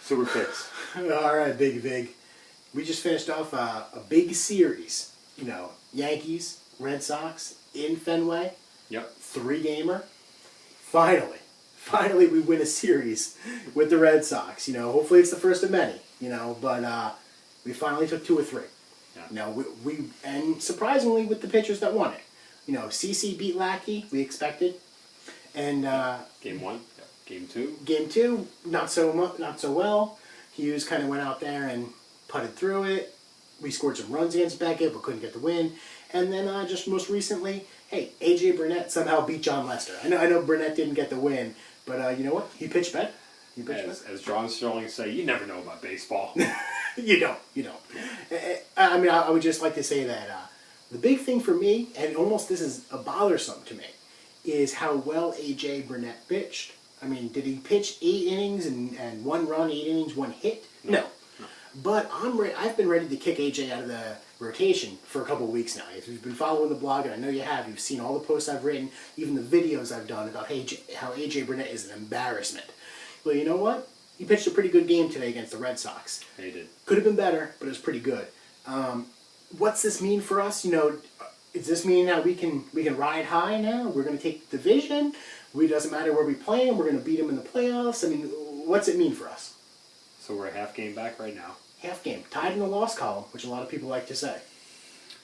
Super picks. All right, Big Vig. We just finished off a big series. You know, Yankees, Red Sox in Fenway. Yep. 3-gamer. Finally we win a series with the Red Sox. You know, hopefully it's the first of many. You know, but we finally took 2 or 3. Yeah. You know, we and surprisingly with the pitchers that won it. You know, CC beat Lackey. We expected. And Game 1. Yep. Game 2. Game 2, not so well. Hughes kind of went out there and putted through it. We scored some runs against Beckett, but couldn't get the win. And then just most recently, hey, AJ Burnett somehow beat John Lester. I know Burnett didn't get the win, but you know what? He pitched better. As John Sterling say, you never know about baseball. You don't. I mean, I would just like to say that the big thing for me, and almost this is a bothersome to me, is how well AJ Burnett pitched. I mean, did he pitch 8 innings and 1 run, 8 innings, 1 hit? No. But I've been ready to kick AJ out of the rotation for a couple of weeks now. If you've been following the blog, and I know you have, you've seen all the posts I've written, even the videos I've done about how AJ Burnett is an embarrassment. Well, you know what? He pitched a pretty good game today against the Red Sox. He did. Could have been better, but it was pretty good. What's this mean for us? You know, does this mean that we can ride high now? We're going to take the division. It doesn't matter where we play him. We're going to beat him in the playoffs. I mean, what's it mean for us? So we're a half game back right now. Half game. Tied in the loss column, which a lot of people like to say.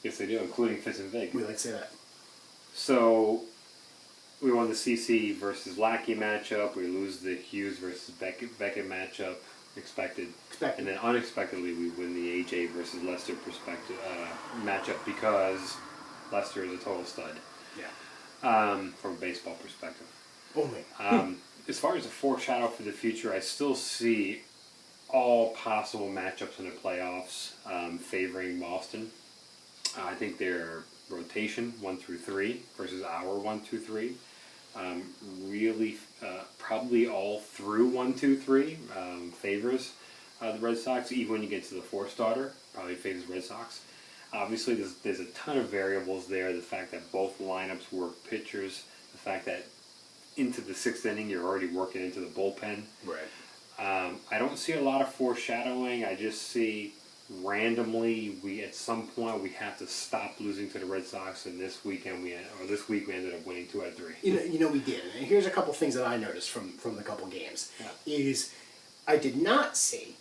Yes, they do, including Fitz and Vig. We like to say that. So we won the CC versus Lackey matchup. We lose the Hughes versus Beckett matchup. Expected. And then unexpectedly, we win the AJ versus Lester matchup because Lester is a total stud. Yeah. From a baseball perspective. Only. As far as a foreshadow for the future, I still see all possible matchups in the playoffs favoring Boston. I think their rotation 1 through 3 versus our 1, 2, 3. Really, probably all through 1, 2, 3 favors the Red Sox. Even when you get to the 4-starter, probably favors Red Sox. Obviously, there's a ton of variables there. The fact that both lineups work pitchers, the fact that into the 6th inning you're already working into the bullpen. Right. I don't see a lot of foreshadowing. I just see randomly at some point we have to stop losing to the Red Sox, and this week we ended up winning 2 out of 3. You know we did. And here's a couple things that I noticed from the couple games. Yeah. Is I did not see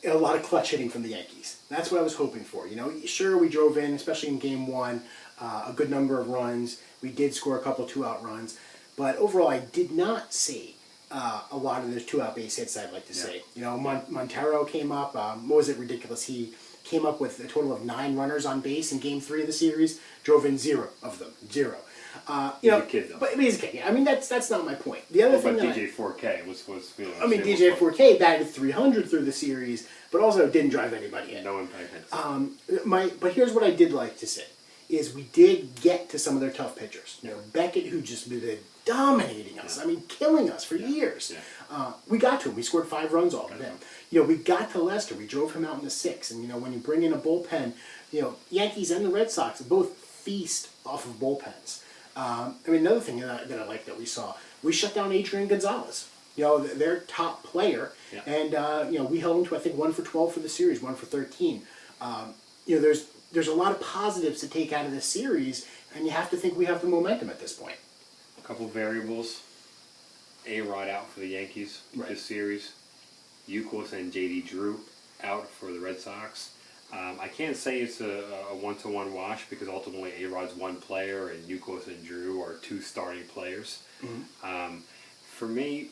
a lot of clutch hitting from the Yankees. That's what I was hoping for. You know, sure, we drove in, especially in Game 1, a good number of runs. We did score a couple 2-out runs. But overall, I did not see a lot of those 2-out base hits, I'd like to say. You know, Montero came up. What was it ridiculous? He came up with a total of 9 runners on base in Game 3 of the series, drove in 0 of them. 0. He's a kid, though. But he's a kid. Yeah. I mean, that's not my point. The other thing but DJ 4K was I mean, DJ 4K batted 300 through the series, but also didn't drive anybody in. No impact hits. But here's what I did like to say, is we did get to some of their tough pitchers. You know, Beckett, who just been dominating us. I mean, killing us for years. Yeah. We got to him. We scored 5 runs off of him. You know, we got to Lester. We drove him out in the 6th. And, you know, when you bring in a bullpen, you know, Yankees and the Red Sox both feast off of bullpens. I mean, another thing that I like that we saw, we shut down Adrian Gonzalez. You know, their top player. Yeah. And, you know, we held him to, I think, 1 for 12 for the series, 1 for 13. You know, there's a lot of positives to take out of this series, and you have to think we have the momentum at this point. A couple variables. A-Rod out for the Yankees this series. Youkilis and J.D. Drew out for the Red Sox. I can't say it's a 1-to-1 wash because ultimately A-Rod's 1 player and Youkilis and Drew are 2 starting players. Mm-hmm. For me,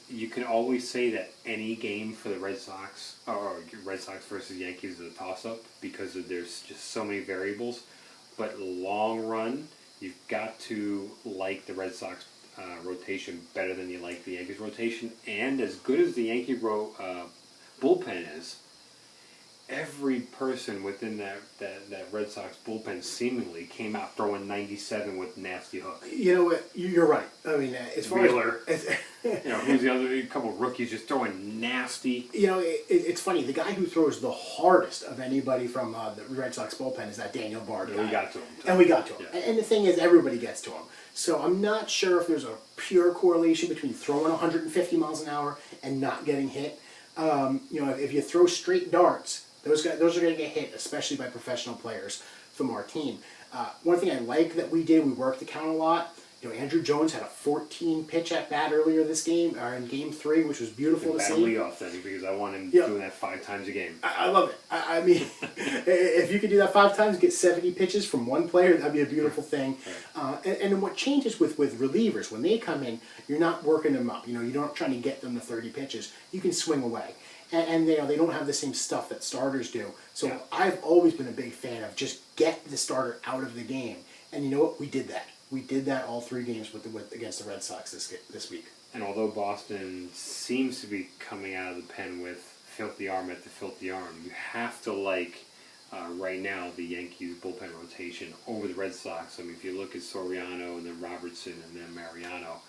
you can always say that any game for the Red Sox or Red Sox versus Yankees is a toss-up because there's just so many variables. But long run, you've got to like the Red Sox rotation better than you like the Yankees rotation. And as good as the Yankee bullpen is, every person within that Red Sox bullpen seemingly came out throwing 97 with nasty hooks. You know what? You're right. I mean, as far Wheeler, as you know, who's the other couple of rookies just throwing nasty. You know, it's funny. The guy who throws the hardest of anybody from the Red Sox bullpen is that Daniel Bard guy. We got to him. And we got to him. Yeah. And the thing is, everybody gets to him. So I'm not sure if there's a pure correlation between throwing 150 miles an hour and not getting hit. If you throw straight darts, those are going to get hit, especially by professional players from our team. One thing I like that we did, we worked the count a lot. Andrew Jones had a 14 pitch at bat earlier this game, or in Game 3, which was beautiful to see. Leadoff then, because I want him doing that 5 times a game. I love it. I mean, if you could do that 5 times, get 70 pitches from one player, that'd be a beautiful thing. And what changes with relievers, when they come in, you're not working them up. You're not trying to get them to 30 pitches. You can swing away. And they don't have the same stuff that starters do. So I've always been a big fan of just get the starter out of the game. And you know what? We did that. We did that all 3 games against the Red Sox this week. And although Boston seems to be coming out of the pen with filthy arm after filthy arm, you have to like right now the Yankees bullpen rotation over the Red Sox. I mean, if you look at Soriano and then Robertson and then Mariano,